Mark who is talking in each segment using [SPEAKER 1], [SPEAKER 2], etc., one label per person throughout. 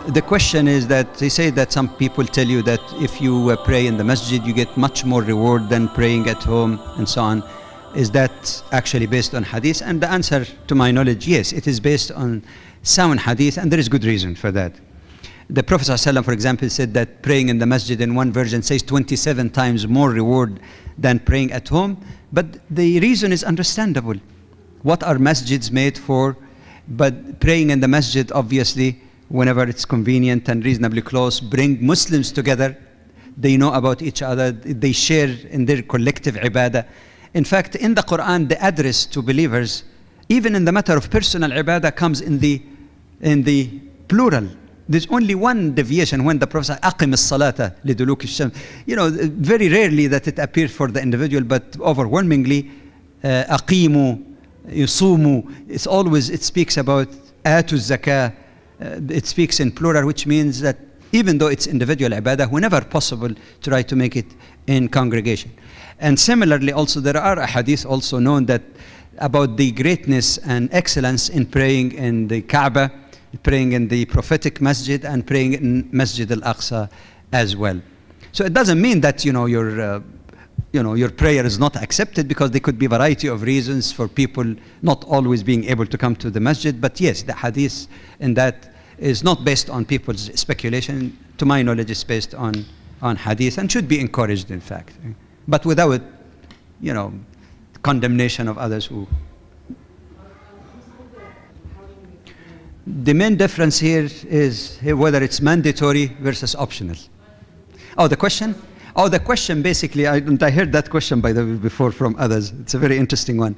[SPEAKER 1] The question is that they say that some people tell you that if you pray in the masjid, you get much more reward than praying at home and so on. Is that actually based on hadith? And the answer, to my knowledge, yes, it is based on sound hadith, and there is good reason for that. The Prophet ﷺ, for example, said that praying in the masjid in one version says 27 times more reward than praying at home. But the reason is understandable. What are masjids made for? But praying in the masjid, obviously, whenever it's convenient and reasonably close, bring Muslims together. They know about each other. They share in their collective ibadah. In fact, in the Quran, the address to believers, even in the matter of personal ibadah, comes in the plural. There's only one deviation when the Prophet said, "Aqim as-salata liduluk ash-shams." You know, very rarely that it appears for the individual, but overwhelmingly, aqimu, yusumu. It's always, it speaks about atu zakah. It speaks in plural, which means that even though it's individual ibadah, whenever possible, try to make it in congregation. And similarly, also there are ahadith also known that about the greatness and excellence in praying in the Kaaba, praying in the prophetic masjid, and praying in Masjid al-Aqsa as well. So it doesn't mean that your prayer is not accepted, because there could be a variety of reasons for people not always being able to come to the masjid. But yes, the hadith in that is not based on people's speculation. To my knowledge, it's based on hadith and should be encouraged, in fact, but without, condemnation of others who. The main difference here is whether it's mandatory versus optional. Oh, the question? Oh, the question basically, I heard that question by the way before from others. It's a very interesting one.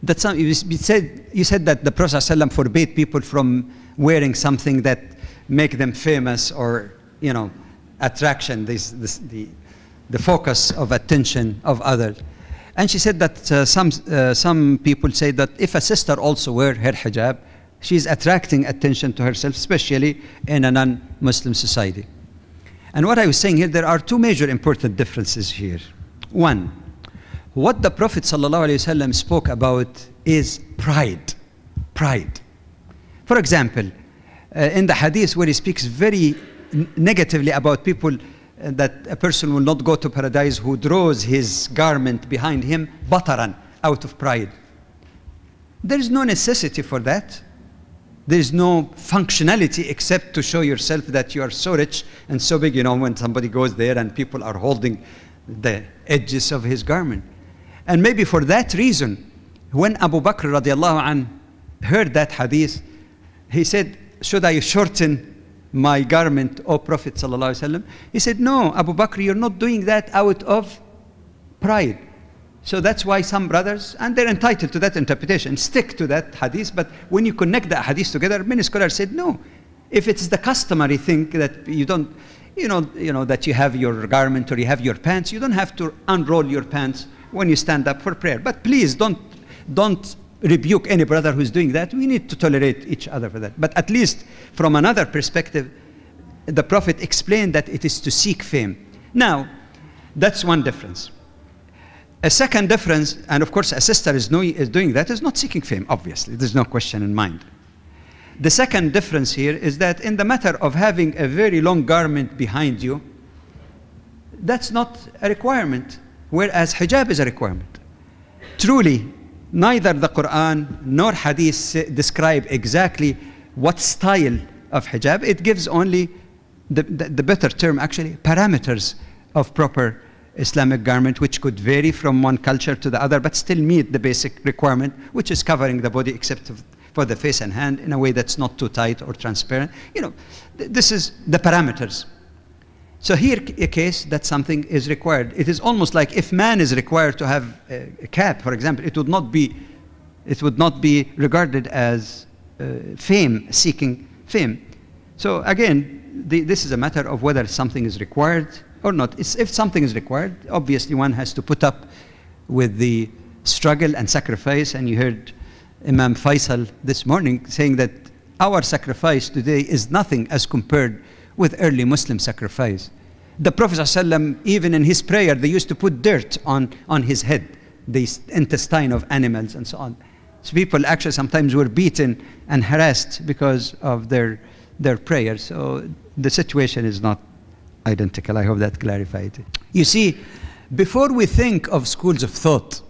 [SPEAKER 1] That you said that the Prophet ﷺ forbade people from wearing something that make them famous or, attraction, the focus of attention of others. And she said that some people say that if a sister also wear her hijab, she's attracting attention to herself, especially in a non-Muslim society. And what I was saying here, there are two major important differences here. One, what the Prophet ﷺ spoke about is pride. Pride. For example, in the hadith where he speaks very negatively about people, that a person will not go to paradise who draws his garment behind him, bataran, out of pride. There is no necessity for that. There is no functionality except to show yourself that you are so rich and so big, when somebody goes there and people are holding the edges of his garment. And maybe for that reason, when Abu Bakr radiallahu anh heard that hadith, he said, "Should I shorten my garment, O Prophet sallallahu alaihi wasallam?" He said, "No, Abu Bakr, you're not doing that out of pride." So that's why some brothers, and they're entitled to that interpretation, stick to that hadith. But when you connect the hadith together, many scholars said no. If it's the customary thing that you don't, that you have your garment or you have your pants, you don't have to unroll your pants when you stand up for prayer. But please don't rebuke any brother who's doing that. We need to tolerate each other for that. But at least from another perspective, the Prophet explained that it is to seek fame. Now, that's one difference. A second difference, and of course a sister is doing that, is not seeking fame, obviously. There's no question in mind. The second difference here is that in the matter of having a very long garment behind you, that's not a requirement, whereas hijab is a requirement. Truly, neither the Quran nor Hadith describe exactly what style of hijab. It gives only the better term, actually, parameters of proper Islamic garment, which could vary from one culture to the other, but still meet the basic requirement, which is covering the body except for the face and hand in a way that's not too tight or transparent. This is the parameters. So here, a case that something is required. It is almost like if man is required to have a cap, for example, it would not be regarded as fame, seeking fame. So again, this is a matter of whether something is required or not. If something is required, obviously one has to put up with the struggle and sacrifice. And you heard Imam Faisal this morning saying that our sacrifice today is nothing as compared with early Muslim sacrifice. The Prophet ﷺ, even in his prayer, they used to put dirt on his head, the intestine of animals and so on. So people actually sometimes were beaten and harassed because of their their prayers. So the situation is not identical. I hope that clarified it. You see, before we think of schools of thought,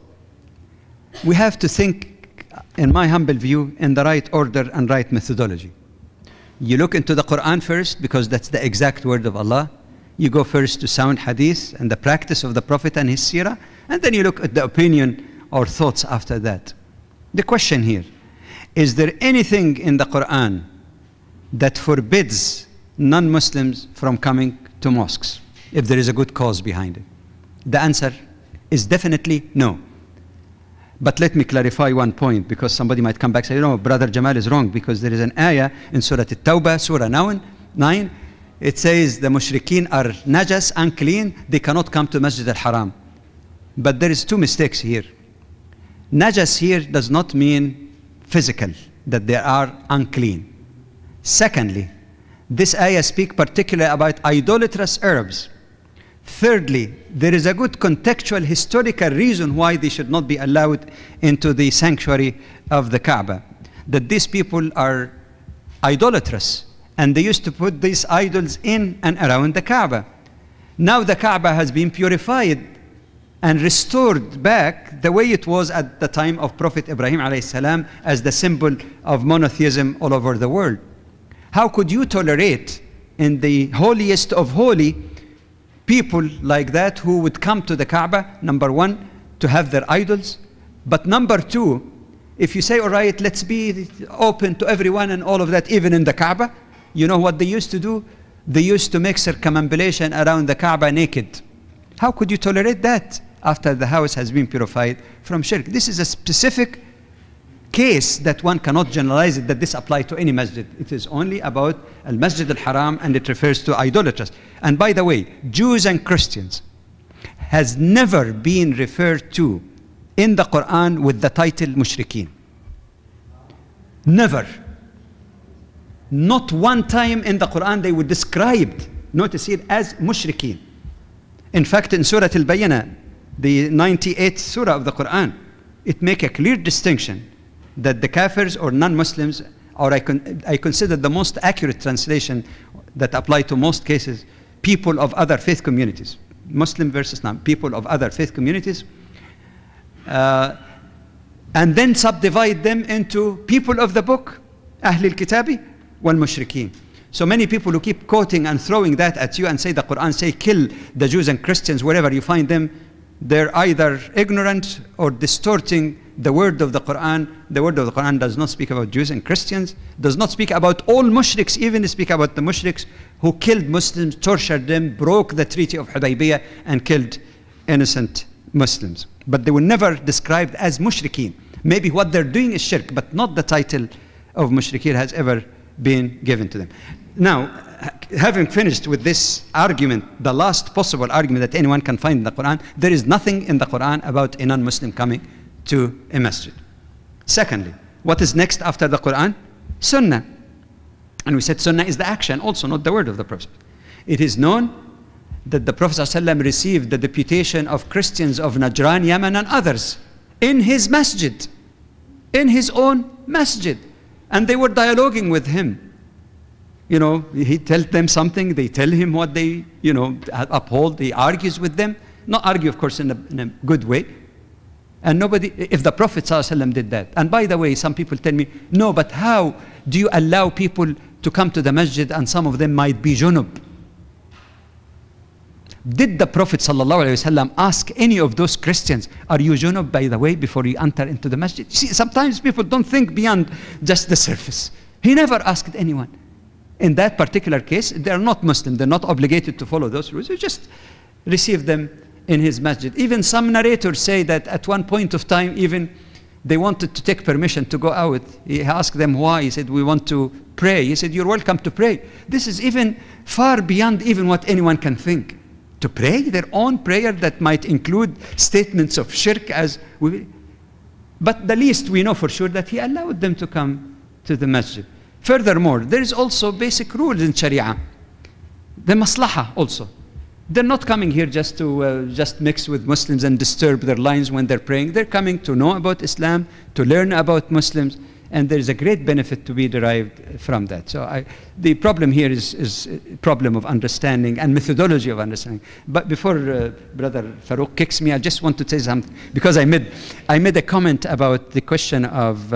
[SPEAKER 1] we have to think, in my humble view, in the right order and right methodology. You look into the Quran first, because that's the exact word of Allah. You go first to sound hadith and the practice of the Prophet and his seerah, and then you look at the opinion or thoughts after that. The question here, is there anything in the Quran that forbids non-Muslims from coming to mosques, if there is a good cause behind it? The answer is definitely no. But let me clarify one point, because somebody might come back and say, no, Brother Jamal is wrong, because there is an ayah in Surah At-Tawbah, Surah 9, it says the mushrikeen are najas, unclean, they cannot come to Masjid al-Haram. But there is two mistakes here. Najas here does not mean physical, that they are unclean. Secondly, this ayah speaks particularly about idolatrous Arabs. Thirdly, there is a good contextual historical reason why they should not be allowed into the sanctuary of the Kaaba. That these people are idolatrous, and they used to put these idols in and around the Kaaba. Now the Kaaba has been purified and restored back the way it was at the time of Prophet Ibrahim alayhi salam, as the symbol of monotheism all over the world. How could you tolerate in the holiest of holy people like that who would come to the Kaaba, number one, to have their idols, but number two, if you say, all right, let's be open to everyone and all of that, even in the Kaaba, you know what they used to do? They used to make circumambulation around the Kaaba naked. How could you tolerate that after the house has been purified from shirk? This is a specific case that one cannot generalize it, that this applies to any masjid. It is only about al-Masjid al-Haram, and it refers to idolaters. And by the way, Jews and Christians has never been referred to in the Quran with the title mushrikeen. Never. Not one time in the Quran they were described, notice here, as mushrikeen. In fact, in Surah Al-Bayyinah, the 98th surah of the Quran, it makes a clear distinction that the kafirs or non-Muslims, or I consider the most accurate translation that apply to most cases, people of other faith communities. Muslim versus non, people of other faith communities. And then subdivide them into people of the book, Ahl al-Kitabi wal Mushrikeen. So many people who keep quoting and throwing that at you and say the Quran say kill the Jews and Christians wherever you find them, they're either ignorant or distorting the word of the Quran. The word of the Quran does not speak about Jews and Christians, does not speak about all mushriks, even speak about the mushriks who killed Muslims, tortured them, broke the Treaty of Hudaybiyah, and killed innocent Muslims. But they were never described as mushrikeen. Maybe what they're doing is shirk, but not the title of mushrikeen has ever been given to them. Now, having finished with this argument, the last possible argument that anyone can find in the Quran, there is nothing in the Quran about a non-Muslim coming to a masjid. Secondly, what is next after the Quran? Sunnah. And we said Sunnah is the action also, not the word of the Prophet. It is known that the Prophet ﷺ received the deputation of Christians of Najran, Yemen, and others in his masjid, in his own masjid. And they were dialoguing with him. You know, he tells them something, they tell him what they, you know, uphold, he argues with them. Not argue, of course, in a good way. And nobody, if the Prophet ﷺ did that. And by the way, some people tell me, no, but how do you allow people to come to the masjid and some of them might be junub? Did the Prophet ﷺ ask any of those Christians, are you junub, by the way, before you enter into the masjid? See, sometimes people don't think beyond just the surface. He never asked anyone. In that particular case, they are not Muslim. They're not obligated to follow those rules. You just receive them in his masjid. Even some narrators say that at one point of time, even they wanted to take permission to go out. He asked them why. He said, we want to pray. He said, you're welcome to pray. This is even far beyond even what anyone can think. To pray their own prayer that might include statements of shirk as we. But the least we know for sure that he allowed them to come to the masjid. Furthermore, there is also basic rules in Sharia. The maslaha also. They're not coming here just to just mix with Muslims and disturb their lines when they're praying. They're coming to know about Islam, to learn about Muslims. And there is a great benefit to be derived from that. So the problem here is a problem of understanding and methodology of understanding. But before Brother Farouk kicks me, I just want to say something, because I made a comment about the question of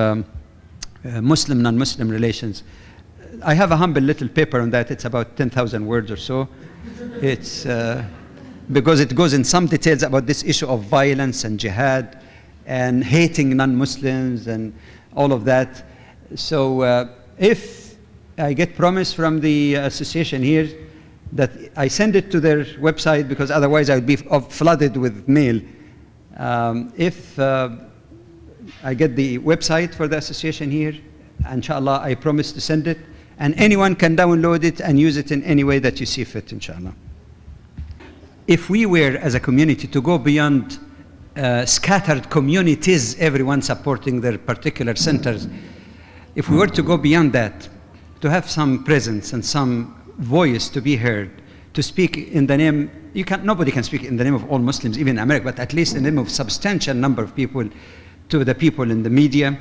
[SPEAKER 1] Muslim, non-Muslim relations. I have a humble little paper on that. It's about 10,000 words or so. It's because it goes in some details about this issue of violence and jihad and hating non-Muslims and all of that. So if I get promise from the association here that I send it to their website, because otherwise I would be flooded with mail. If I get the website for the association here, inshallah, I promise to send it, and anyone can download it and use it in any way that you see fit, inshallah. If we were, as a community, to go beyond scattered communities, everyone supporting their particular centers, if we were to go beyond that, to have some presence and some voice to be heard, to speak in the name, nobody can speak in the name of all Muslims, even in America, but at least in the name of substantial number of people, to the people in the media,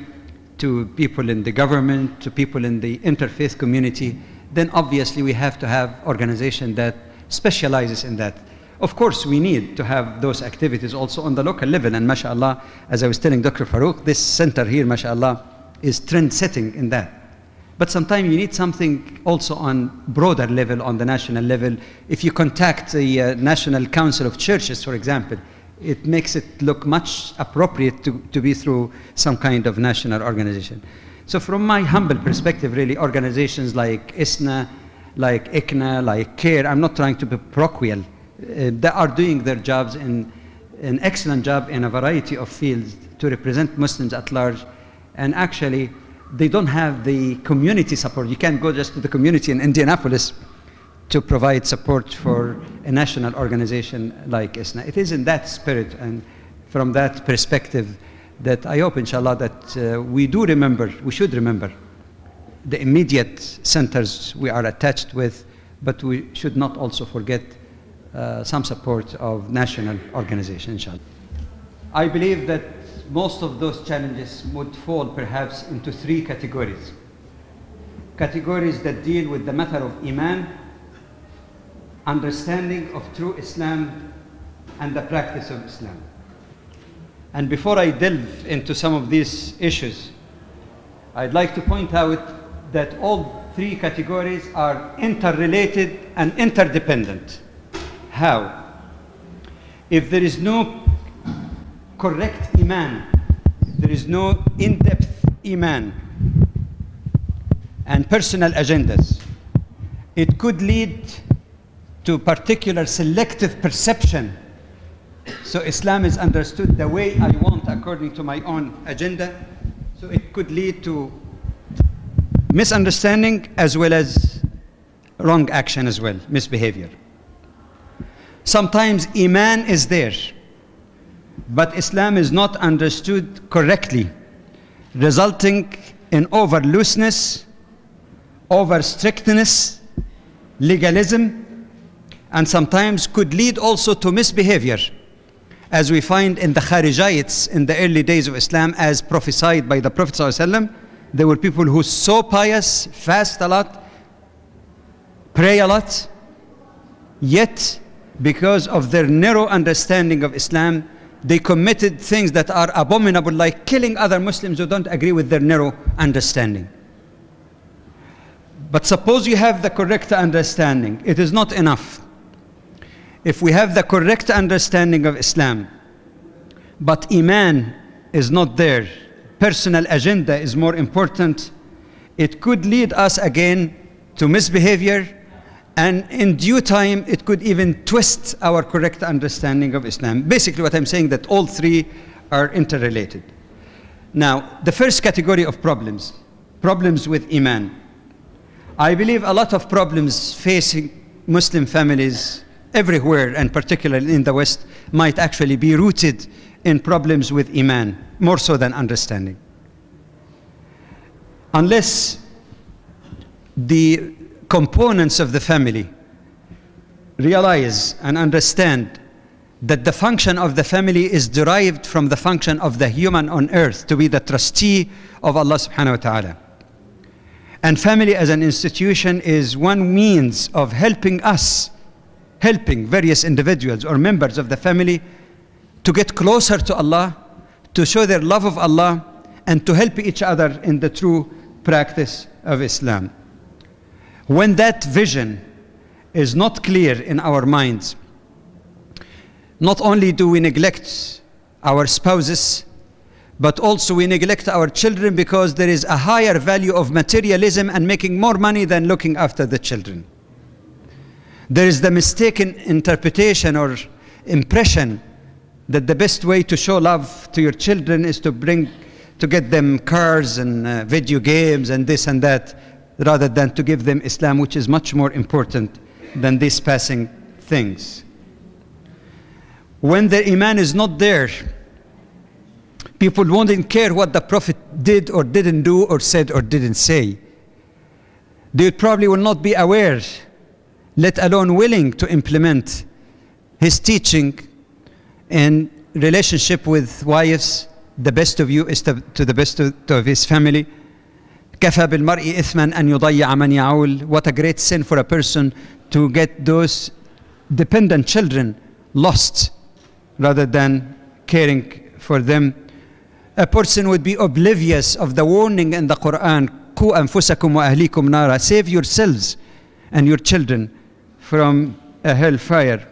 [SPEAKER 1] to people in the government, to people in the interfaith community, then obviously we have to have organization that specializes in that. Of course, we need to have those activities also on the local level, and mashallah, as I was telling Dr. Farouk, this center here, mashallah, is trend-setting in that. But sometimes you need something also on broader level, on the national level. If you contact the National Council of Churches, for example, it makes it look much appropriate to be through some kind of national organization. So from my humble perspective, really, organizations like ISNA, like ICNA, like CARE, I'm not trying to be parochial. They are doing their jobs in an excellent job in a variety of fields to represent Muslims at large. And actually, they don't have the community support. You can't go just to the community in Indianapolis to provide support for a national organization like ISNA. It is in that spirit and from that perspective that I hope, inshallah, that we should remember the immediate centers we are attached with, but we should not also forget some support of national organization, inshallah. I believe that most of those challenges would fall perhaps into three categories. Categories that deal with the matter of Iman, understanding of true Islam, and the practice of Islam. And before I delve into some of these issues, I'd like to point out that all three categories are interrelated and interdependent. How? If there is no correct Iman, if there is no in-depth Iman and personal agendas, it could lead to particular selective perception. So Islam is understood the way I want according to my own agenda. So it could lead to misunderstanding as well as wrong action as well, misbehavior. Sometimes Iman is there, but Islam is not understood correctly, resulting in over looseness, over strictness, legalism, and sometimes could lead also to misbehavior, as we find in the Kharijites in the early days of Islam, as prophesied by the Prophet ﷺ. There were people who so pious, fast a lot, pray a lot, yet because of their narrow understanding of Islam, they committed things that are abominable, like killing other Muslims who don't agree with their narrow understanding. But suppose you have the correct understanding, it is not enough. If we have the correct understanding of Islam, but Iman is not there, personal agenda is more important, it could lead us again to misbehavior, and in due time it could even twist our correct understanding of Islam. Basically what I'm saying, that all three are interrelated. Now, the first category of problems with Iman. I believe a lot of problems facing Muslim families everywhere, and particularly in the West, might actually be rooted in problems with Iman, more so than understanding. Unless the components of the family realize and understand that the function of the family is derived from the function of the human on earth, to be the trustee of Allah subhanahu wa ta'ala. And family as an institution is one means of helping various individuals or members of the family to get closer to Allah, to show their love of Allah, and to help each other in the true practice of Islam. When that vision is not clear in our minds, not only do we neglect our spouses, but also we neglect our children, because there is a higher value of materialism and making more money than looking after the children. There is the mistaken interpretation or impression that the best way to show love to your children is to get them cars and video games and this and that, rather than to give them Islam, which is much more important than these passing things. When the iman is not there, people won't care what the Prophet did or didn't do or said or didn't say. They probably will not be aware, let alone willing to implement his teaching in relationship with wives. The best of you is to the best of his family. كَفَى بِالْمَرْءِ إِثْمًا أَنْ يُضَيَّعَ مَنْ يَعُولُ. What a great sin for a person to get those dependent children lost rather than caring for them. A person would be oblivious of the warning in the Quran, قُوا أَنفُسَكُمْ وَأَهْلِيكُمْ نَارًا. Save yourselves and your children from a hellfire.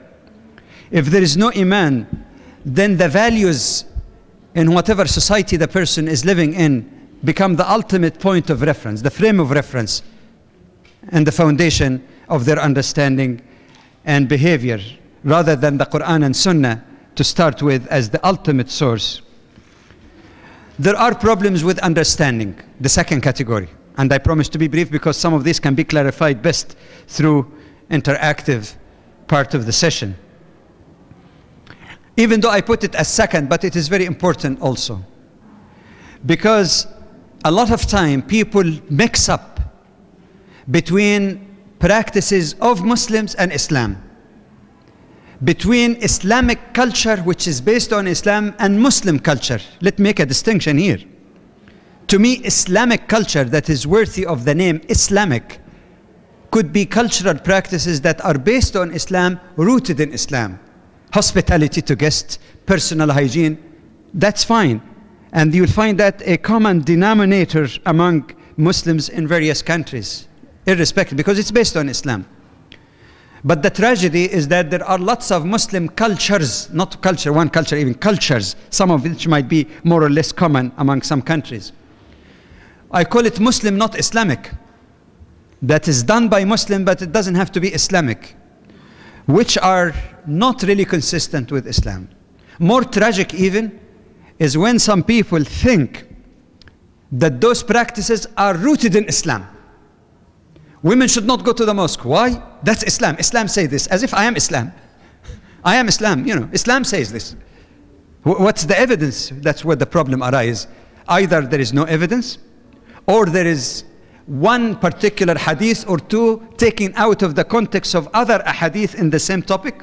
[SPEAKER 1] If there is no iman, then the values in whatever society the person is living in become the ultimate point of reference, the frame of reference, and the foundation of their understanding and behavior, rather than the Quran and Sunnah to start with as the ultimate source. There are problems with understanding, the second category, and I promise to be brief because some of this can be clarified best through interactive part of the session. Even though I put it as second, but it is very important also, because a lot of time people mix up between practices of Muslims and Islam, between Islamic culture, which is based on Islam, and Muslim culture. Let me make a distinction here. To me, Islamic culture that is worthy of the name Islamic could be cultural practices that are based on Islam, rooted in Islam. Hospitality to guests, personal hygiene, that's fine. And you'll find that a common denominator among Muslims in various countries, irrespective, because it's based on Islam. But the tragedy is that there are lots of Muslim cultures, not culture, one culture, even cultures, some of which might be more or less common among some countries. I call it Muslim, not Islamic. That is done by Muslim, but it doesn't have to be Islamic, which are not really consistent with Islam. More tragic even is when some people think that those practices are rooted in Islam. Women should not go to the mosque. Why? That's Islam. Islam says this, as if I am Islam. I am Islam, you know, Islam says this. What's the evidence? That's where the problem arises. Either there is no evidence, or there is one particular hadith or two taken out of the context of other hadith in the same topic,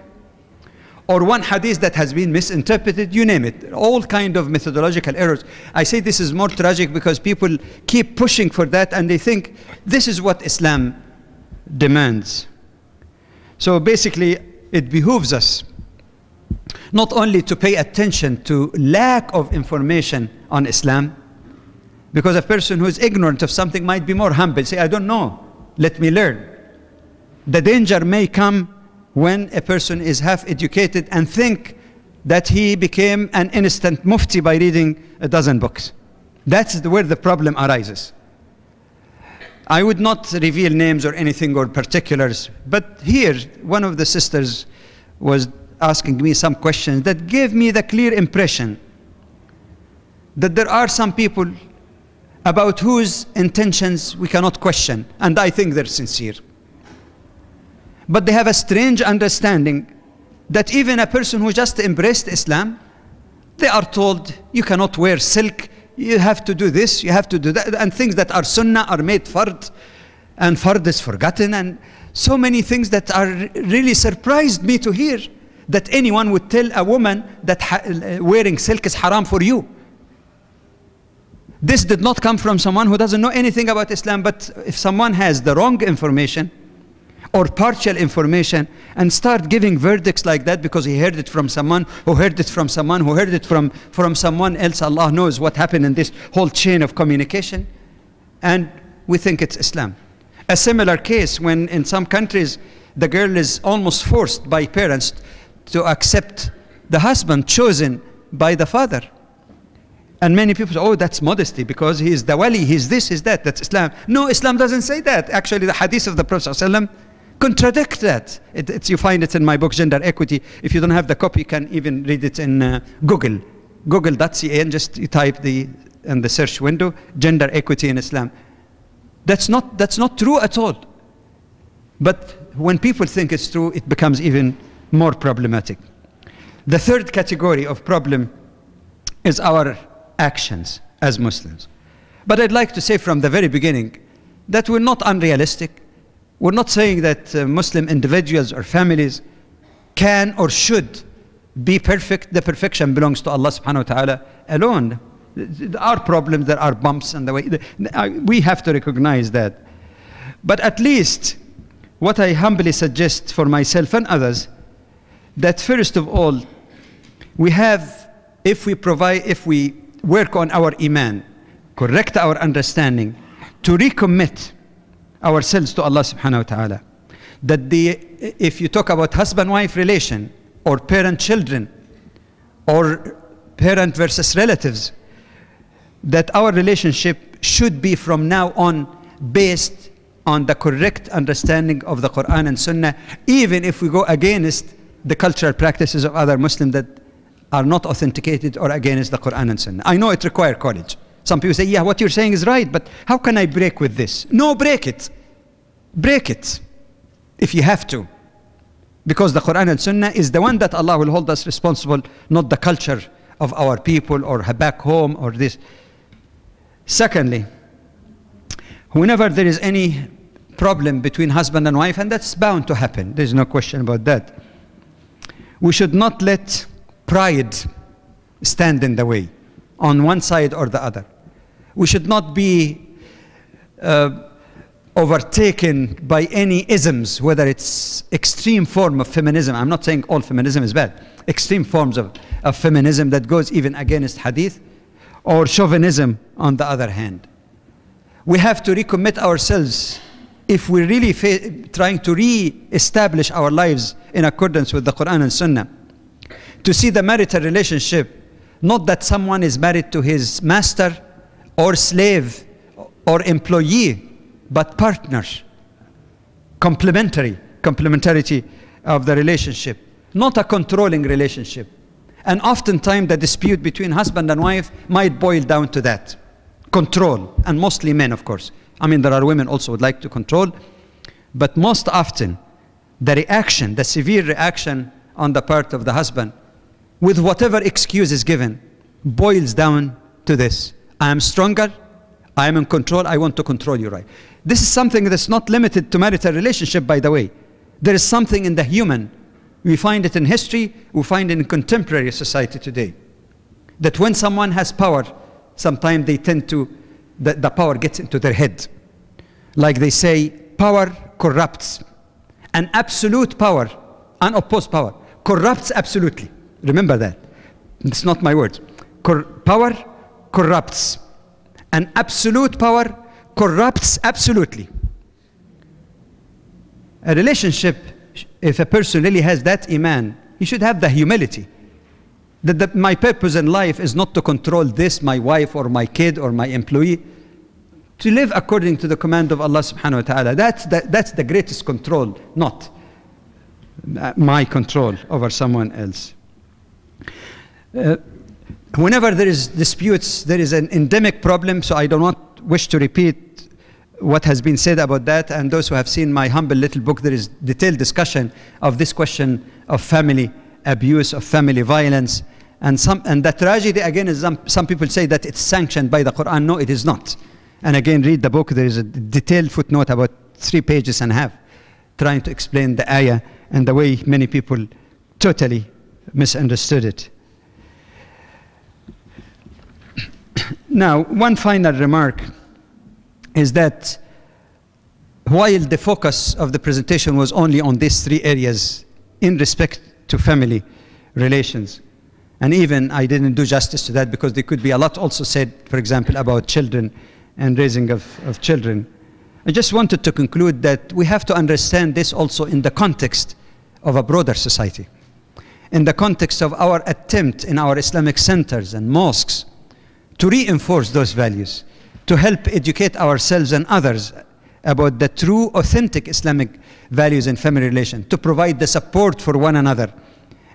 [SPEAKER 1] or one hadith that has been misinterpreted, you name it. All kind of methodological errors. I say this is more tragic because people keep pushing for that and they think this is what Islam demands. So basically, it behooves us not only to pay attention to lack of information on Islam, because a person who is ignorant of something might be more humble, say, I don't know, let me learn. The danger may come when a person is half educated and think that he became an instant mufti by reading a dozen books. That's where the problem arises. I would not reveal names or anything or particulars, but here one of the sisters was asking me some questions that gave me the clear impression that there are some people about whose intentions we cannot question, and I think they're sincere. But they have a strange understanding that even a person who just embraced Islam, they are told, you cannot wear silk, you have to do this, you have to do that, and things that are sunnah are made fard, and fard is forgotten, and so many things that are really surprised me to hear, that anyone would tell a woman that wearing silk is haram for you. This did not come from someone who doesn't know anything about Islam, but if someone has the wrong information or partial information and start giving verdicts like that because he heard it from someone who heard it from someone who heard it from someone else, Allah knows what happened in this whole chain of communication, and we think it's Islam. A similar case when in some countries the girl is almost forced by parents to accept the husband chosen by the father. And many people say, oh, that's modesty because he is the wali, he's this, he's that, that's Islam. No, Islam doesn't say that. Actually, the hadith of the Prophet ﷺ contradict that. You find it in my book, Gender Equity. If you don't have the copy, you can even read it in Google. Google.ca, and just you type in the search window, Gender Equity in Islam. That's not true at all. But when people think it's true, it becomes even more problematic. The third category of problem is our actions as Muslims. But I'd like to say from the very beginning that we're not unrealistic. We're not saying that Muslim individuals or families can or should be perfect. The perfection belongs to Allah subhanahu wa ta'ala alone. There are problems, there are bumps in the way. We have to recognize that. But at least what I humbly suggest for myself and others, that first of all, we have, if we work on our iman, correct our understanding, to recommit ourselves to Allah subhanahu wa ta'ala. That if you talk about husband-wife relation, or parent-children, or parent versus relatives, that our relationship should be from now on based on the correct understanding of the Quran and Sunnah, even if we go against the cultural practices of other Muslims that are not authenticated or against the Quran and Sunnah. I know it requires college. Some people say, yeah, what you're saying is right, but how can I break with this? No, break it. Break it if you have to. Because the Quran and Sunnah is the one that Allah will hold us responsible, not the culture of our people or back home or this. Secondly, whenever there is any problem between husband and wife, and that's bound to happen, there's no question about that, we should not let pride stand in the way on one side or the other. We should not be overtaken by any isms, whether it's extreme form of feminism. I'm not saying all feminism is bad. Extreme forms of feminism that goes even against hadith, or chauvinism on the other hand. We have to recommit ourselves if we're really trying to re-establish our lives in accordance with the Quran and Sunnah, to see the marital relationship, not that someone is married to his master or slave or employee, but partners, complementarity of the relationship, not a controlling relationship. And oftentimes the dispute between husband and wife might boil down to that, control, and mostly men, of course. I mean, there are women also would like to control, but most often the reaction, the severe reaction on the part of the husband, with whatever excuse is given, boils down to this: I am stronger, I am in control, I want to control you, right? This is something that's not limited to marital relationship, by the way. There is something in the human. We find it in history, we find it in contemporary society today. That when someone has power, sometimes they tend to, the power gets into their head. Like they say, power corrupts. And absolute power, unopposed power, corrupts absolutely. Remember that. It's not my words. Power corrupts. And absolute power corrupts absolutely. A relationship, if a person really has that iman, he should have the humility. That my purpose in life is not to control this, my wife or my kid or my employee, to live according to the command of Allah subhanahu wa ta'ala. That's the greatest control, not my control over someone else. Whenever there is disputes, there is an endemic problem, so I do not wish to repeat what has been said about that. And those who have seen my humble little book, there is detailed discussion of this question of family abuse, of family violence. And the tragedy, again, is some people say that it's sanctioned by the Quran. No, it is not. And again, read the book. There is a detailed footnote about 3.5 pages, trying to explain the ayah and the way many people totally misunderstood it. Now, one final remark is that while the focus of the presentation was only on these three areas in respect to family relations, and even I didn't do justice to that because there could be a lot also said, for example, about children and raising of children. I just wanted to conclude that we have to understand this also in the context of a broader society, in the context of our attempt in our Islamic centers and mosques to reinforce those values, to help educate ourselves and others about the true, authentic Islamic values in family relation, to provide the support for one another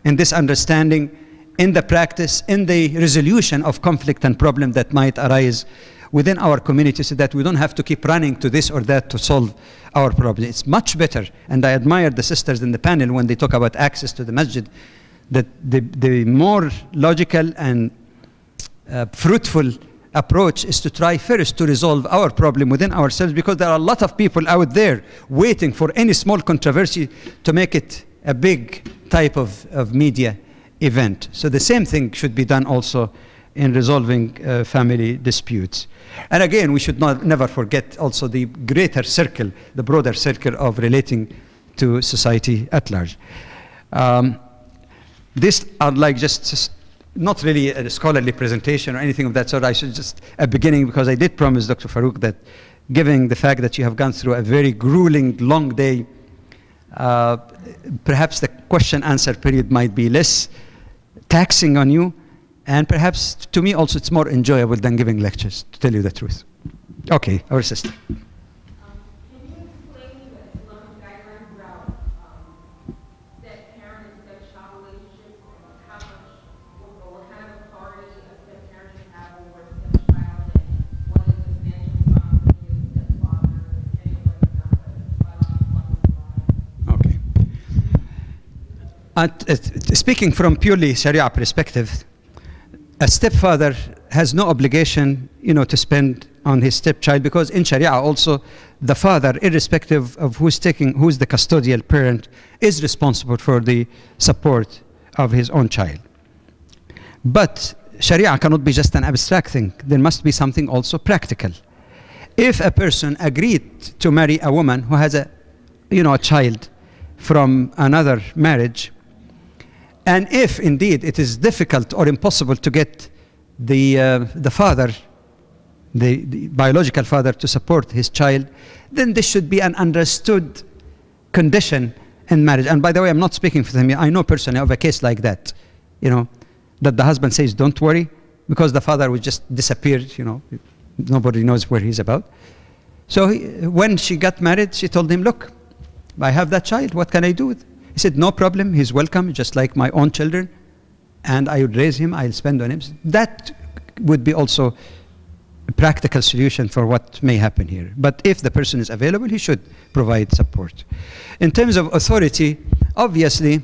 [SPEAKER 1] in this understanding, in the practice, in the resolution of conflict and problem that might arise within our community, so that we don't have to keep running to this or that to solve our problem. It's much better, and I admire the sisters in the panel when they talk about access to the masjid, that the more logical and fruitful approach is to try first to resolve our problem within ourselves, because there are a lot of people out there waiting for any small controversy to make it a big type of media event. So the same thing should be done also in resolving family disputes. And again, we should never forget also the greater circle, the broader circle of relating to society at large. These are like just not really a scholarly presentation or anything of that sort. I should just, at beginning, because I did promise Dr. Farouk that given the fact that you have gone through a very grueling, long day, perhaps the question-answer period might be less taxing on you, and perhaps to me also it's more enjoyable than giving lectures, to tell you the truth. Okay, our sister. Speaking from purely Sharia perspective, a stepfather has no obligation, to spend on his stepchild, because in Sharia also the father, irrespective of who's the custodial parent, is responsible for the support of his own child. But Sharia cannot be just an abstract thing. There must be something also practical. If a person agreed to marry a woman who has a child from another marriage, and if indeed it is difficult or impossible to get the father, the biological father, to support his child, then this should be an understood condition in marriage. And by the way, I'm not speaking for them. I know personally of a case like that, that the husband says, don't worry, because the father would just disappear, nobody knows where he's about. So when she got married, she told him, look, I have that child, what can I do with it? He said, no problem, he's welcome, just like my own children, and I would raise him, I'll spend on him. That would be also a practical solution for what may happen here. But if the person is available, he should provide support. In terms of authority, obviously,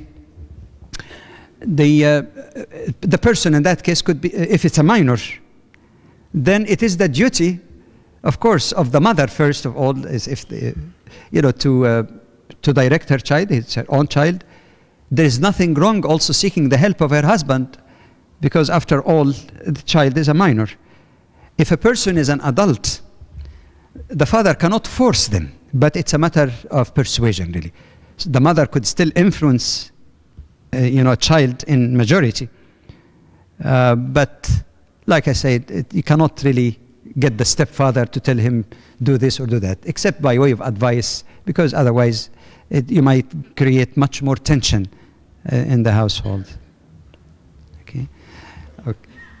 [SPEAKER 1] the person in that case could be, if it's a minor, then it is the duty, of course, of the mother first of all, is if to direct her child, it's her own child. There is nothing wrong also seeking the help of her husband, because after all, the child is a minor. If a person is an adult, the father cannot force them, but it's a matter of persuasion, really. So the mother could still influence, a child in majority. But like I said, you cannot really get the stepfather to tell him, do this or do that, except by way of advice, because otherwise you might create much more tension in the household.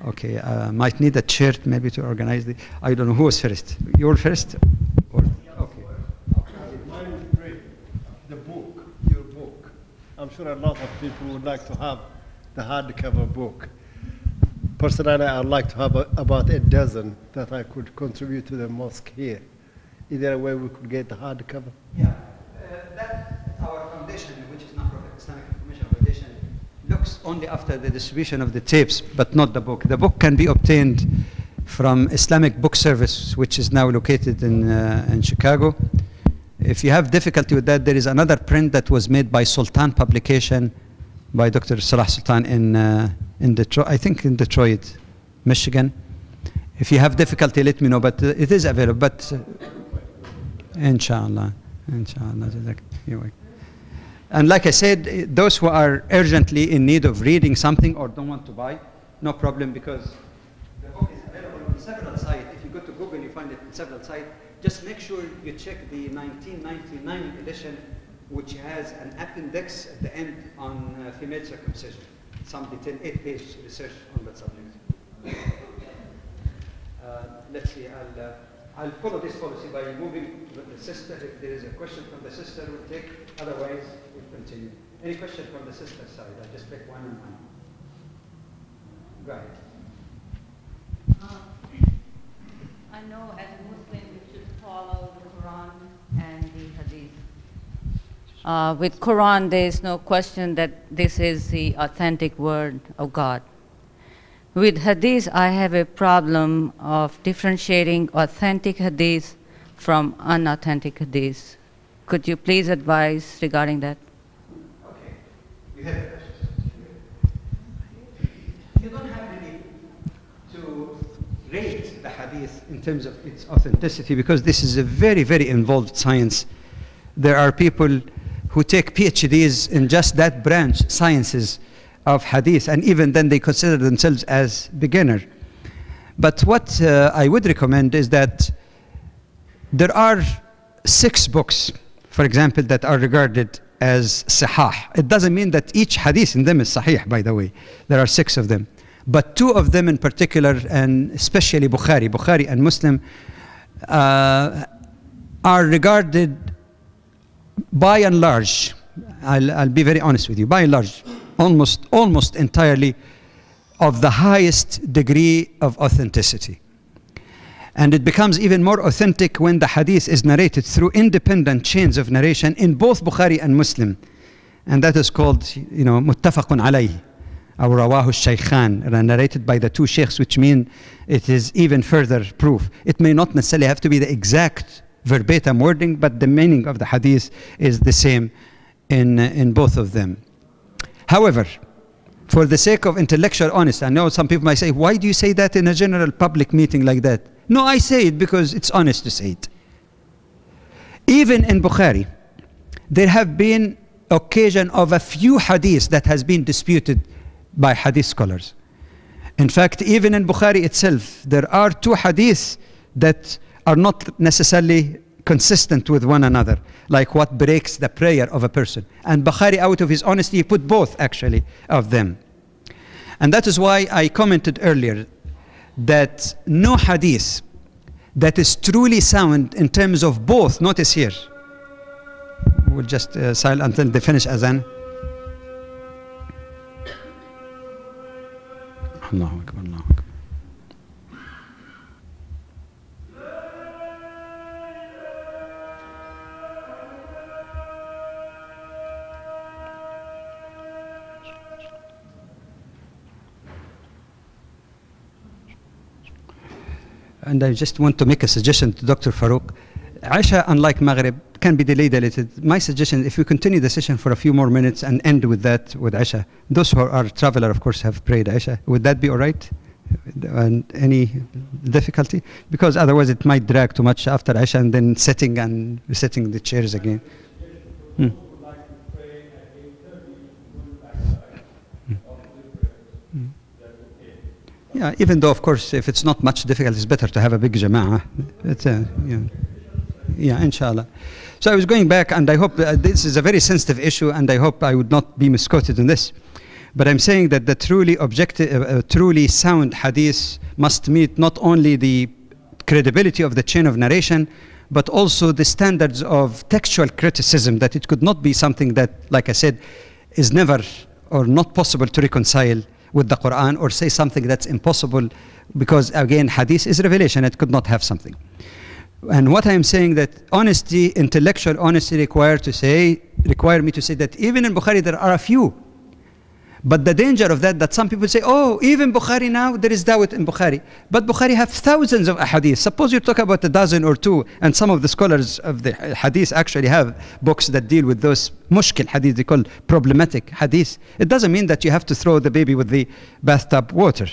[SPEAKER 1] Okay, might need a chair maybe to organize the, I don't know who was first. You were first? Or, okay.
[SPEAKER 2] Mine is great. The book, your book. I'm sure a lot of people would like to have the hardcover book. Personally, I'd like to have about a dozen that I could contribute to the mosque here. Is there a way we could get the hardcover?
[SPEAKER 1] Yeah, that our foundation, which is non-profit Islamic Information Foundation, looks only after the distribution of the tapes, but not the book. The book can be obtained from Islamic Book Service, which is now located in Chicago. If you have difficulty with that, there is another print that was made by Sultan Publication by Dr. Salah Sultan in Detroit, I think in Detroit, Michigan. If you have difficulty, let me know, but it is available. But inshallah, anyway. And like I said, those who are urgently in need of reading something or don't want to buy, no problem, because the book is available on several sites. If you go to Google, you find it on several sites. Just make sure you check the 1999 edition, which has an appendix at the end on female circumcision. Some detailed 8-page research on that subject. Let's see, I'll follow this policy by moving with the sister. If there is a question from the sister, we'll take. Otherwise, we'll continue. Any question from the sister side? I'll just pick one and one. Go ahead.
[SPEAKER 3] I know as a Muslim we should follow the Quran and the Hadith. With Quran, there is no question that this is the authentic word of God. With Hadith, I have a problem of differentiating authentic Hadith from unauthentic Hadith. Could you please advise regarding that?
[SPEAKER 1] Okay. You have it. You don't have really to rate the Hadith in terms of its authenticity, because this is a very, very involved science. There are people who take PhDs in just that branch, sciences of Hadith, and even then they consider themselves as beginner. But what I would recommend is that there are 6 books, for example, that are regarded as sahih. It doesn't mean that each hadith in them is sahih, by the way. There are 6 of them. But 2 of them in particular, and especially Bukhari and Muslim, are regarded by and large, I'll be very honest with you, by and large, almost entirely of the highest degree of authenticity. And it becomes even more authentic when the hadith is narrated through independent chains of narration in both Bukhari and Muslim. And that is called, muttafaqun alayh, or rawahu shaykhan, narrated by the 2 sheikhs, which mean it is even further proof. It may not necessarily have to be the exact verbatim wording, but the meaning of the hadith is the same in both of them. However, for the sake of intellectual honesty, I know some people might say, why do you say that in a general public meeting like that? No, I say it because it's honest to say it. Even in Bukhari, there have been occasion of a few hadiths that has been disputed by hadith scholars. In fact, even in Bukhari itself, there are 2 hadiths that are not necessarily consistent with one another, like what breaks the prayer of a person. And Bukhari, out of his honesty, he put both actually of them. And that is why I commented earlier that no hadith that is truly sound in terms of both, notice here, we'll just silent until they finish azan. Allahu Akbar, Allahu Akbar. And I just want to make a suggestion to Dr. Farouk. Isha, unlike Maghrib, can be delayed a little. My suggestion, if we continue the session for a few more minutes and end with that, with Isha. Those who are traveler, of course, have prayed Isha. Would that be all right? And any difficulty? Because otherwise it might drag too much after Isha and then setting and resetting the chairs again. Yeah, even though, of course, if it's not much difficult, it's better to have a big jama'ah. Yeah, inshallah. So I was going back, and I hope this is a very sensitive issue, and I hope I would not be misquoted in this. But I'm saying that the truly objective, truly sound hadith must meet not only the credibility of the chain of narration, but also the standards of textual criticism, that it could not be something that, like I said, is never or not possible to reconcile with the Quran, or say something that's impossible, because again, hadith is revelation, it could not have something. And what I'm saying, that honesty, intellectual honesty require me to say that even in Bukhari there are a few, But the danger of that some people say, oh, even Bukhari now, there is dawat in Bukhari. But Bukhari have thousands of ahadith. Suppose you talk about a dozen or two, and some of the scholars of the hadith actually have books that deal with those mushkil hadith, they call problematic hadith. It doesn't mean that you have to throw the baby with the bathtub water.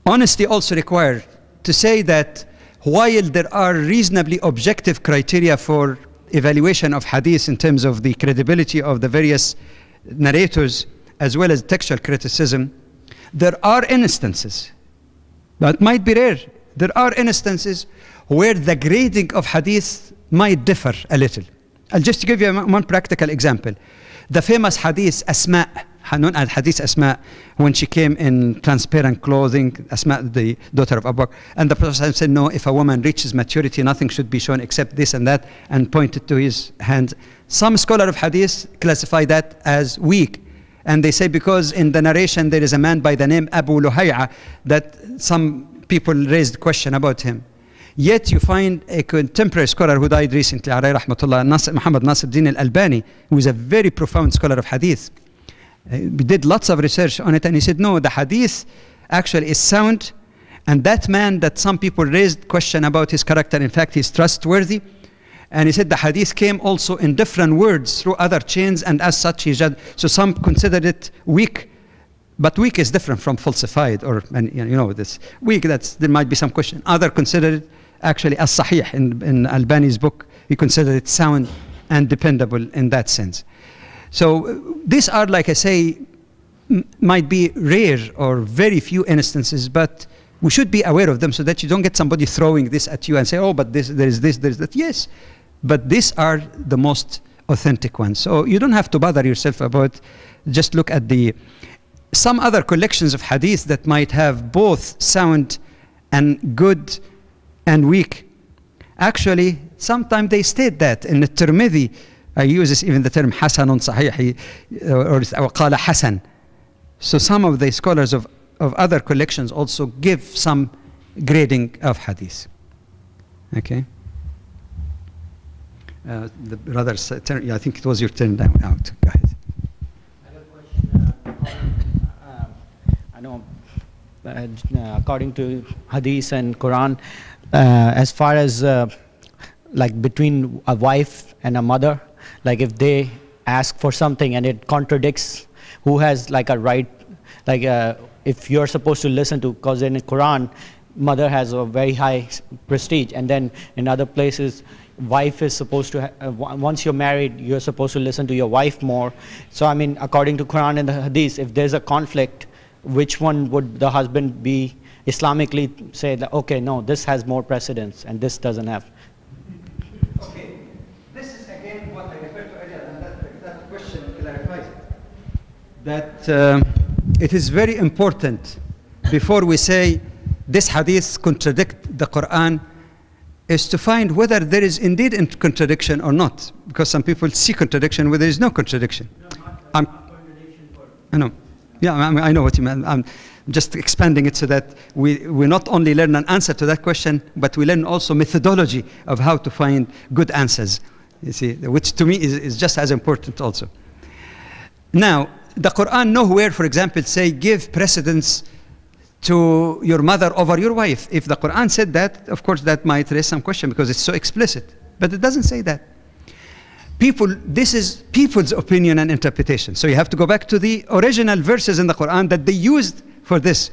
[SPEAKER 1] Honesty also required to say that while there are reasonably objective criteria for evaluation of hadith in terms of the credibility of the various narrators, as well as textual criticism, there are instances, that might be rare, there are instances where the grading of hadith might differ a little. I'll just give you one practical example. The famous hadith Asma, known as hadith Asma, when she came in transparent clothing, Asma, the daughter of Abu Bakr, and the Prophet said, no, if a woman reaches maturity, nothing should be shown except this and that, and pointed to his hands. Some scholar of hadith classify that as weak. And they say because in the narration there is a man by the name Abu Luhay'a that some people raised question about him. Yet you find a contemporary scholar who died recently, alayhi rahmatullah, Muhammad Nasir Din al-Albani, who is a very profound scholar of hadith. He did lots of research on it, and he said, no, the hadith actually is sound, and that man that some people raised question about his character, in fact, he's trustworthy. And he said the hadith came also in different words through other chains, and as such he judged. So some considered it weak, but weak is different from falsified, or this weak. There might be some question. Other considered it actually as sahih in Albani's book. He considered it sound and dependable in that sense. So these are, like I say, might be rare or very few instances, but we should be aware of them so that you don't get somebody throwing this at you and say, oh, but there is that. Yes, but these are the most authentic ones. So you don't have to bother yourself about, just look at some other collections of hadith that might have both sound and good and weak. Actually, sometimes they state that in the Tirmidhi, I use even the term Hasanun Sahih, or Qala Hasan. So some of the scholars of other collections also give some grading of hadith. Okay. The brother's turn. I think it was your turn now. Out. Go ahead.
[SPEAKER 4] I have a question. I know, according to hadith and Quran, as far as like between a wife and a mother, like if they ask for something and it contradicts, who has like a right, like if you're supposed to listen to, because in the Quran, mother has a very high prestige, and then in other places, wife is supposed to, once you're married, you're supposed to listen to your wife more. So I mean, according to Quran and the Hadith, if there's a conflict, which one would the husband be Islamically say that, okay, no, this has more precedence and this doesn't have?
[SPEAKER 1] Okay, this is again what I referred to earlier, and that question clarifies it. That it is very important before we say this hadith contradict the Quran is to find whether there is indeed a contradiction or not, because some people see contradiction where there is no contradiction.
[SPEAKER 4] No, not contradiction for...
[SPEAKER 1] I know. Yeah, I know what you mean. I'm just expanding it so that we not only learn an answer to that question, but we learn also methodology of how to find good answers, you see, which to me is just as important also. Now, the Quran nowhere, for example, say give precedence to your mother over your wife. If the Quran said that, of course, that might raise some question because it's so explicit. But it doesn't say that. This is people's opinion and interpretation. So you have to go back to the original verses in the Quran that they used for this.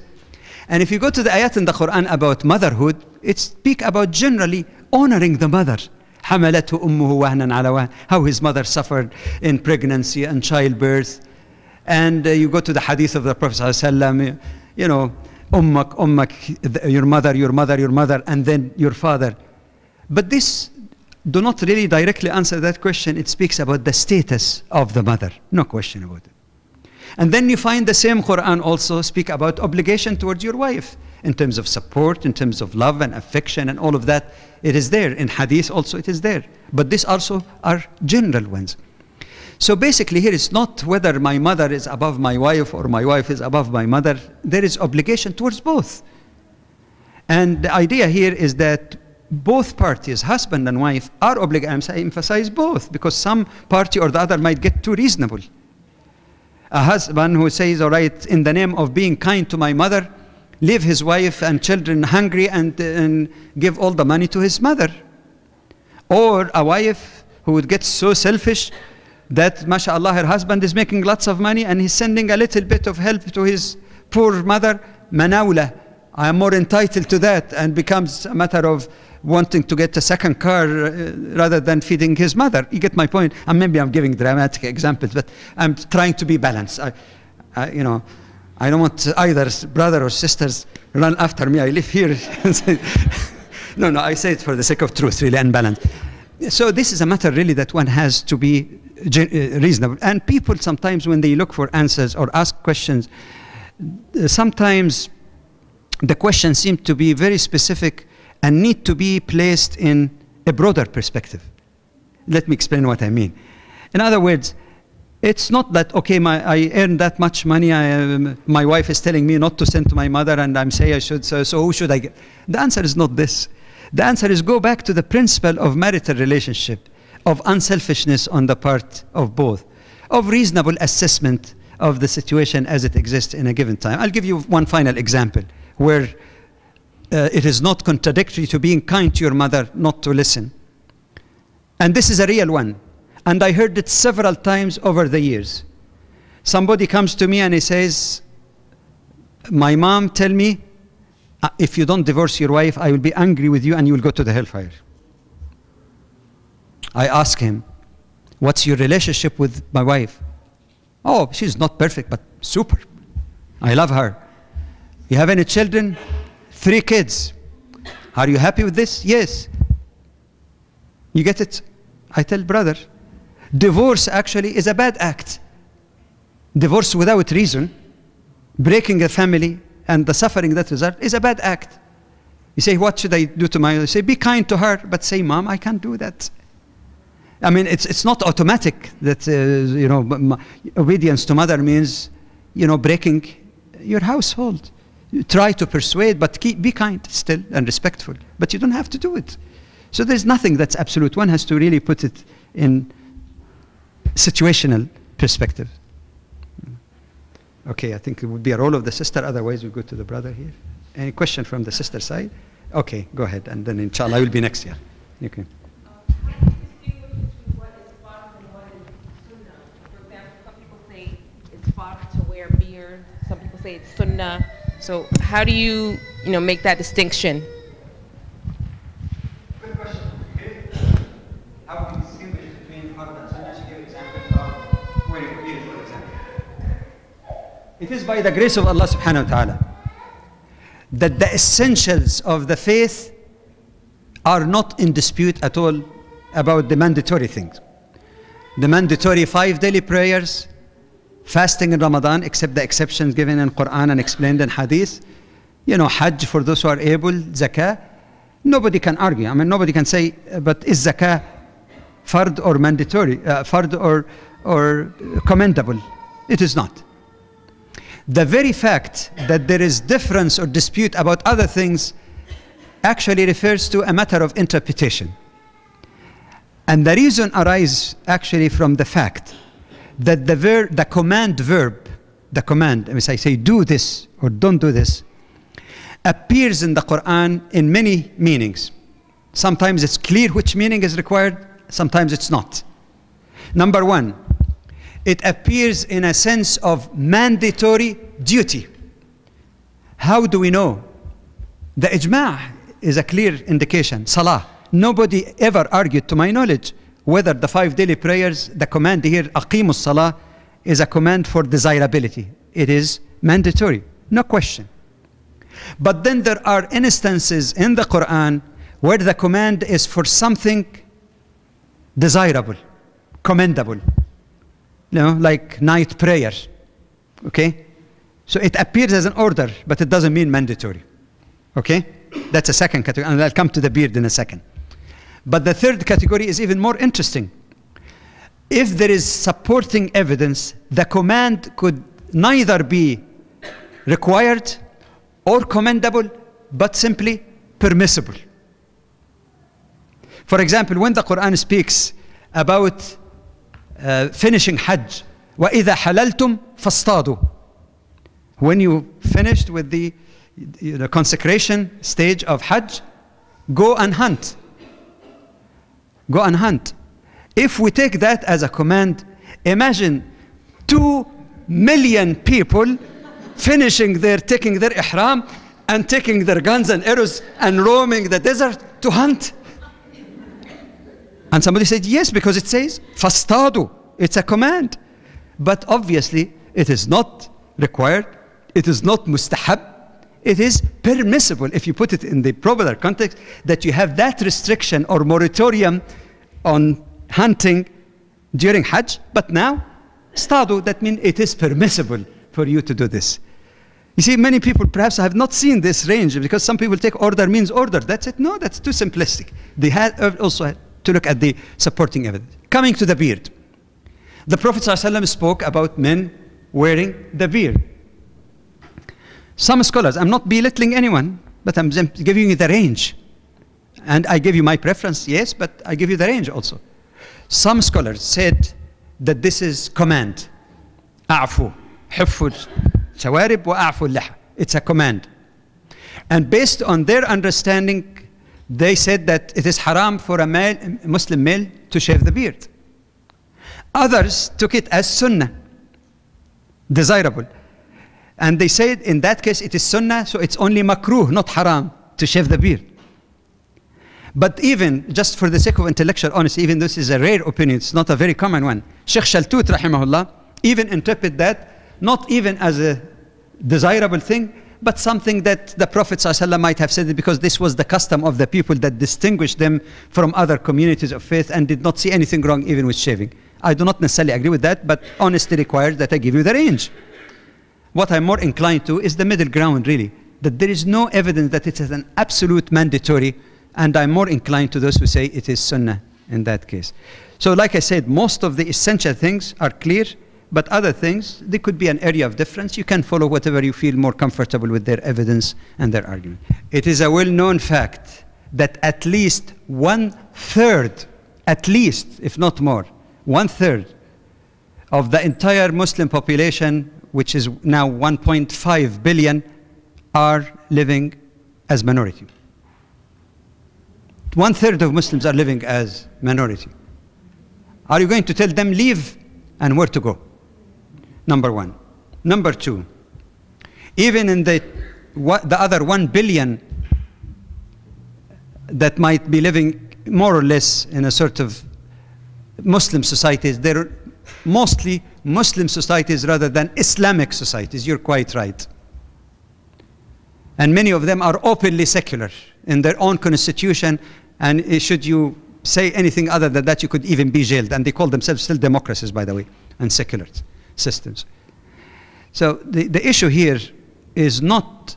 [SPEAKER 1] And if you go to the ayat in the Quran about motherhood, it speaks about generally honoring the mother. حَمَلَتْهُ أُمُّهُ وَهْنًا عَلَى وَهْنٍ, how his mother suffered in pregnancy and childbirth. And you go to the hadith of the Prophet ﷺ, you know, ummak, your mother, and then your father. But this do not really directly answer that question. It speaks about the status of the mother, no question about it. And then you find the same Quran also speak about obligation towards your wife in terms of support, in terms of love and affection and all of that. It is there. In hadith also it is there. But these also are general ones. So basically here it's not whether my mother is above my wife or my wife is above my mother. There is obligation towards both. And the idea here is that both parties, husband and wife, are obligated. I emphasize both because some party or the other might get too reasonable. A husband who says, all right, in the name of being kind to my mother, leave his wife and children hungry and give all the money to his mother. Or a wife who would get so selfish that, mashallah, her husband is making lots of money and he's sending a little bit of help to his poor mother. Manawla, I am more entitled to that, and becomes a matter of wanting to get a second car rather than feeding his mother. You get my point? And maybe I'm giving dramatic examples, but I'm trying to be balanced. I don't want either brother or sisters run after me. I live here. No, I say it for the sake of truth, really, and balance. So this is a matter really that one has to be reasonable. And people sometimes, when they look for answers or ask questions, sometimes the questions seem to be very specific and need to be placed in a broader perspective. Let me explain what I mean. In other words, it's not that, okay, I earn that much money, my wife is telling me not to send to my mother, and I'm saying I should, so who should I get? The answer is not this. The answer is go back to the principle of marital relationship, of unselfishness on the part of both, of reasonable assessment of the situation as it exists in a given time. I'll give you one final example where it is not contradictory to being kind to your mother not to listen. And this is a real one. And I heard it several times over the years. Somebody comes to me and he says, my mom tell me, if you don't divorce your wife, I will be angry with you and you will go to the hellfire. I ask him, what's your relationship with my wife? Oh, she's not perfect, but super. I love her. You have any children? 3 kids. Are you happy with this? Yes. You get it? I tell brother, divorce actually is a bad act. Divorce without reason, breaking a family and the suffering that results is a bad act. You say, what should I do to my, you say, be kind to her, but say, Mom, I can't do that. I mean, it's not automatic that, obedience to mother means, breaking your household. You try to persuade, but be kind still and respectful. But you don't have to do it. So there's nothing that's absolute. One has to really put it in situational perspective. Okay, I think it would be a role of the sister. Otherwise, we go to the brother here. Any question from the sister side? Okay, go ahead. And then inshallah, I will be next year. Okay.
[SPEAKER 5] How do you distinguish between what is farz and what is sunnah? For example, some people say it's farz to wear a beard. Some people say it's sunnah. So how do you, make that distinction?
[SPEAKER 1] Good question. Okay. How do you distinguish between farz and sunnah? To give example of wearing a beard, for example. It is by the grace of Allah subhanahu wa ta'ala that the essentials of the faith are not in dispute at all about the mandatory things. The mandatory 5 daily prayers, fasting in Ramadan, except the exceptions given in Quran and explained in Hadith, Hajj for those who are able, Zakah. Nobody can argue. I mean, nobody can say, but is Zakah fard or mandatory, fard or commendable? It is not. The very fact that there is difference or dispute about other things actually refers to a matter of interpretation. And the reason arises actually from the fact that the command verb, the command, as I say, do this or don't do this, appears in the Quran in many meanings. Sometimes it's clear which meaning is required, sometimes it's not. Number one, it appears in a sense of mandatory duty. How do we know? The ijma' is a clear indication. Salah. Nobody ever argued, to my knowledge, whether the 5 daily prayers, the command here, aqimus salah, is a command for desirability. It is mandatory, no question. But then there are instances in the Quran where the command is for something desirable, commendable. Like night prayer, okay? So it appears as an order, but it doesn't mean mandatory, okay? That's a second category, and I'll come to the beard in a second. But the third category is even more interesting. If there is supporting evidence, the command could neither be required or commendable, but simply permissible. For example, when the Quran speaks about finishing Hajj وَإِذَا حَلَلْتُمْ فَاصْطَادُوا. When you finished with the consecration stage of Hajj, go and hunt. Go and hunt. If we take that as a command, imagine 2 million people finishing taking their ihram and taking their guns and arrows and roaming the desert to hunt. And somebody said, yes, because it says, فَاصْطَادُوا. It's a command. But obviously, it is not required. It is not mustahab. It is permissible, if you put it in the proper context, that you have that restriction or moratorium on hunting during Hajj. But now, stadu, that means it is permissible for you to do this. You see, many people perhaps have not seen this range, because some people take order means order. That's it. No, that's too simplistic. They had also to look at the supporting evidence. Coming to the beard. The Prophet ﷺ spoke about men wearing the beard. Some scholars, I'm not belittling anyone, but I'm giving you the range. And I give you my preference, yes, but I give you the range also. Some scholars said that this is command. أعفو حفوا شوارب وأعفوا اللحى. It's a command. And based on their understanding, they said that it is haram for a Muslim male to shave the beard. Others took it as sunnah, desirable. And they said in that case it is sunnah, so it's only makruh, not haram, to shave the beard. But even, just for the sake of intellectual honesty, even this is a rare opinion, it's not a very common one. Sheikh Shaltut, rahimahullah, even interpret that not even as a desirable thing, but something that the Prophet ﷺ might have said it because this was the custom of the people that distinguished them from other communities of faith and did not see anything wrong even with shaving. I do not necessarily agree with that, but honesty requires that I give you the range. What I'm more inclined to is the middle ground, really, that there is no evidence that it is an absolute mandatory, and I'm more inclined to those who say it is sunnah in that case. So like I said, most of the essential things are clear, but other things, there could be an area of difference. You can follow whatever you feel more comfortable with their evidence and their argument. It is a well-known fact that at least 1/3, at least, if not more, 1/3 of the entire Muslim population, which is now 1.5 billion, are living as minority. 1/3 of Muslims are living as minority. Are you going to tell them leave and where to go? Number one. Number two, even in the other 1 billion that might be living more or less in a sort of Muslim societies, they're mostly Muslim societies rather than Islamic societies. You're quite right. And many of them are openly secular in their own constitution, and should you say anything other than that, you could even be jailed. And they call themselves still democracies, by the way, and secular systems. So the issue here is not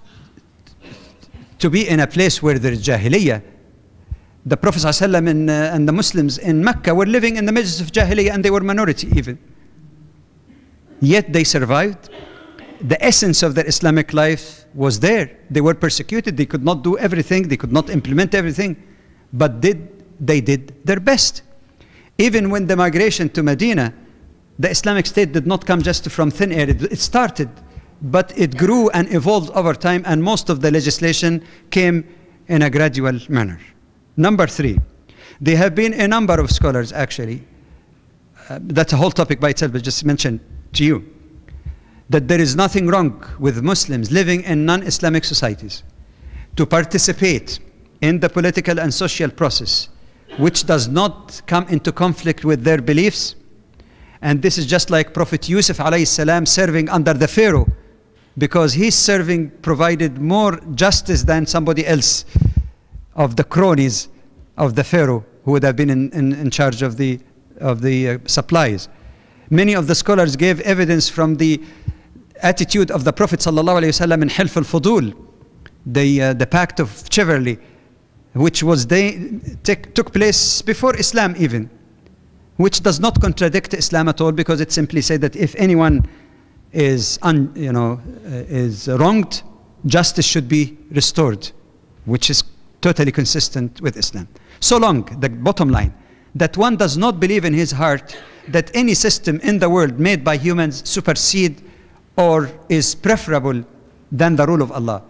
[SPEAKER 1] to be in a place where there is jahiliyyah. The Prophet ﷺ and the Muslims in Mecca were living in the midst of jahiliyyah, and they were minority even. Yet they survived. The essence of their Islamic life was there. They were persecuted. They could not do everything. They could not implement everything. But they did their best. Even when the migration to Medina, the Islamic State did not come just from thin air. It started, but it grew and evolved over time, and most of the legislation came in a gradual manner. Number three, there have been a number of scholars, actually, that's a whole topic by itself, but just mentioned to you, that there is nothing wrong with Muslims living in non-Islamic societies to participate in the political and social process which does not come into conflict with their beliefs. And this is just like Prophet Yusuf alayhi salam serving under the Pharaoh, because his serving provided more justice than somebody else of the cronies of the Pharaoh who would have been in charge of the supplies. Many of the scholars gave evidence from the attitude of the Prophet sallallahu alaihi wasallam in Hilf al-Fudul, the pact of chivalry, which took place before Islam even, which does not contradict Islam at all, because it simply said that if anyone is wronged, justice should be restored, which is totally consistent with Islam. So long, the bottom line, that one does not believe in his heart that any system in the world made by humans supersede or is preferable than the rule of Allah.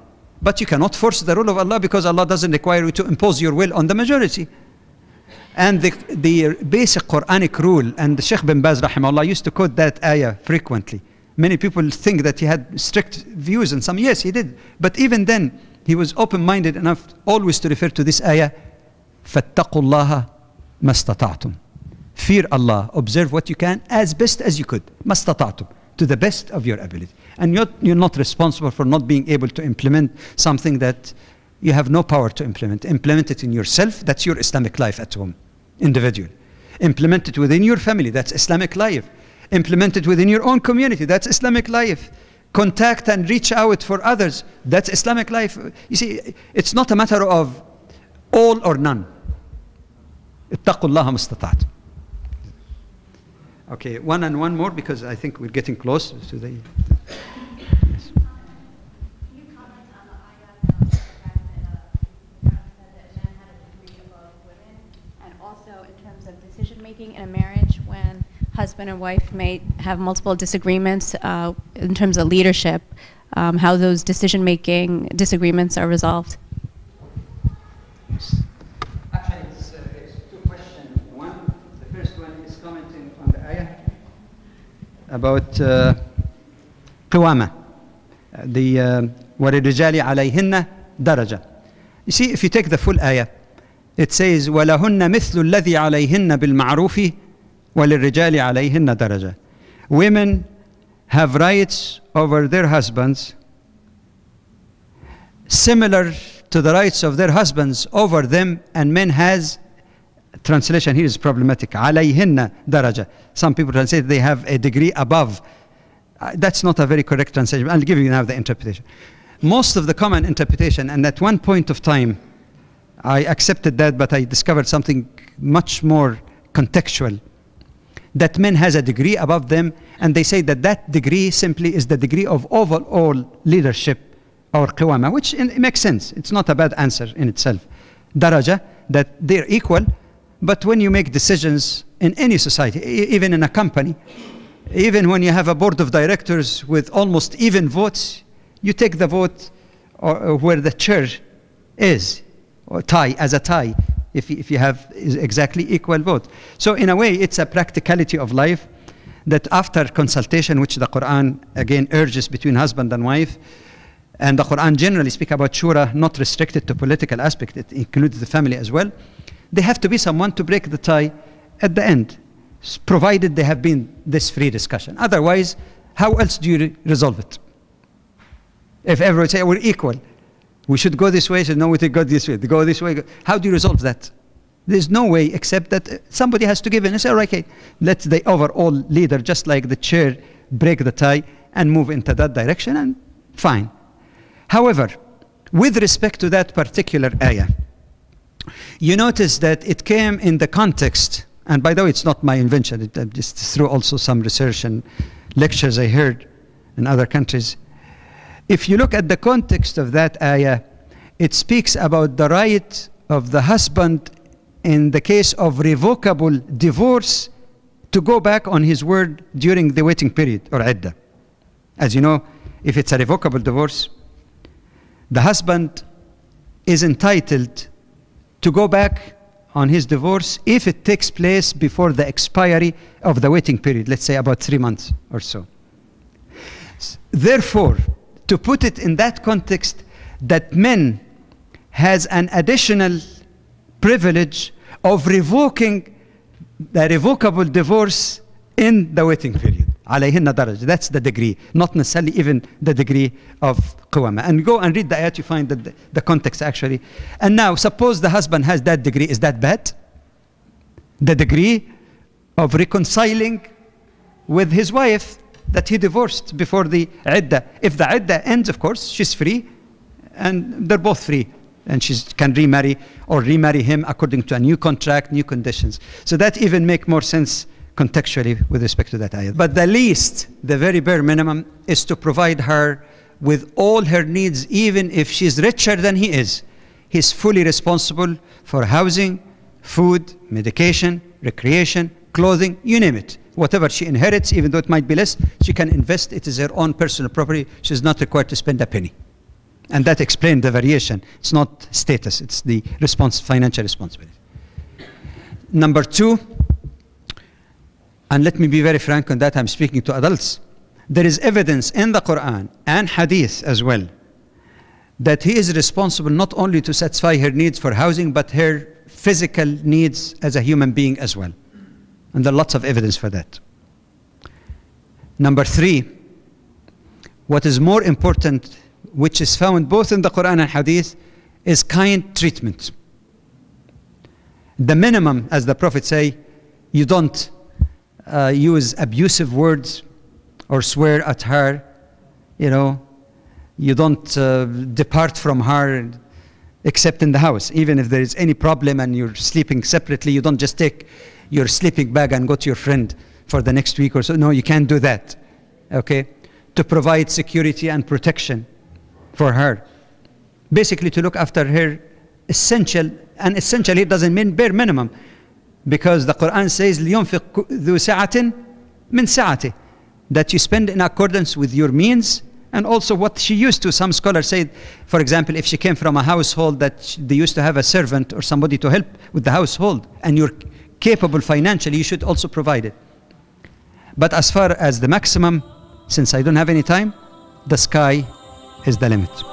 [SPEAKER 1] But you cannot force the rule of Allah because Allah doesn't require you to impose your will on the majority. And the basic Quranic rule, and the Sheikh bin Baz rahimahullah used to quote that ayah frequently. Many people think that he had strict views and some, yes, he did. But even then, he was open-minded enough always to refer to this ayah, فَاتَّقُوا اللَّهَ مَا اسْتَطَعْتُمْ. Fear Allah, observe what you can as best as you could, مَا اسْتَطَعْتُمْ, to the best of your ability. And you're not responsible for not being able to implement something that you have no power to implement. Implement it in yourself, that's your Islamic life at home, individual. Implement it within your family, that's Islamic life. Implement it within your own community, that's Islamic life. Contact and reach out for others, that's Islamic life. You see, it's not a matter of all or none. اتقوا الله ما استطعتم. Okay, one and one more because I think we're getting close to the... Yes.
[SPEAKER 6] Can you comment on the ayah about the fact that men had a degree above women, and also in terms of decision making in a marriage when husband and wife may have multiple disagreements in terms of leadership, how those decision making disagreements are resolved?
[SPEAKER 1] Yes. Actually, it's two questions. One, the first one is commenting on the ayah about قوامة, the وَلِلرِّجَالِ عَلَيْهِنَّ دَرَجَةٌ. You see, if you take the full ayah, it says وَلَهُنَّ مِثْلُ الَّذِي عَلَيْهِنَّ بِالْمَعْرُوفِ وَلِلرِّجَالِ عَلَيْهِنَّ دَرَجَةٌ. Women have rights over their husbands similar to the rights of their husbands over them, and men has, translation here is problematic, عَلَيْهِنَّ دَرَجَةٌ. Some people translate they have a degree above. That's not a very correct translation. I'll give you now the interpretation. Most of the common interpretation, and at one point of time, I accepted that, but I discovered something much more contextual, that men has a degree above them, and they say that that degree simply is the degree of overall leadership or qawama, which makes sense. It's not a bad answer in itself. Daraja, that they're equal, but when you make decisions in any society, even in a company, even when you have a board of directors with almost even votes, you take the vote where the chair is, or tie, as a tie, if you have exactly equal vote. So in a way, it's a practicality of life that after consultation, which the Quran again urges between husband and wife, and the Quran generally speak about shura, not restricted to political aspect, it includes the family as well. There have to be someone to break the tie at the end, provided there have been this free discussion. Otherwise, how else do you resolve it? If everyone say we're equal, we should go this way, so no, we should go this way, go this way. How do you resolve that? There's no way except that somebody has to give in and say, all right, okay, let the overall leader, just like the chair, break the tie and move into that direction, and fine. However, with respect to that particular ayah, you notice that it came in the context, and by the way, it's not my invention, just through also some research and lectures I heard in other countries. If you look at the context of that ayah, it speaks about the right of the husband in the case of revocable divorce to go back on his word during the waiting period, or iddah. As you know, if it's a revocable divorce, the husband is entitled to go back on his divorce if it takes place before the expiry of the waiting period, let's say about 3 months or so. Therefore, to put it in that context, that men has an additional privilege of revoking the revocable divorce in the waiting period. عليهن درجة. That's the degree, not necessarily even the degree of qawama. And go and read the ayat, you find that the context actually. And now, suppose the husband has that degree, is that bad? The degree of reconciling with his wife that he divorced before the iddah. If the iddah ends, of course, she's free, and they're both free. And she can remarry or remarry him according to a new contract, new conditions. So that even make more sense contextually with respect to that ayah. But the least, the very bare minimum, is to provide her with all her needs, even if she's richer than he is. He's fully responsible for housing, food, medication, recreation, clothing, you name it. Whatever she inherits, even though it might be less, she can invest. It is her own personal property. She's not required to spend a penny. And that explains the variation. It's not status, it's the financial responsibility. Number two, and let me be very frank on that, I'm speaking to adults. There is evidence in the Quran and Hadith as well that he is responsible not only to satisfy her needs for housing, but her physical needs as a human being as well. And there are lots of evidence for that. Number three, what is more important, which is found both in the Quran and Hadith, is kind treatment. The minimum, as the Prophet say, you don't use abusive words or swear at her, you know, you don't depart from her except in the house. Even if there is any problem and you're sleeping separately, you don't just take your sleeping bag and go to your friend for the next week or so. No, you can't do that, okay? To provide security and protection for her. Basically to look after her essential, and essentially it doesn't mean bare minimum, because the Quran says لِيُنْفِقْ ذُو سَعَةٍ مِنْ سَعَةٍ, that you spend in accordance with your means and also what she used to. Some scholars say, for example, if she came from a household that they used to have a servant or somebody to help with the household, and you're capable financially, you should also provide it. But as far as the maximum, since I don't have any time, the sky is the limit.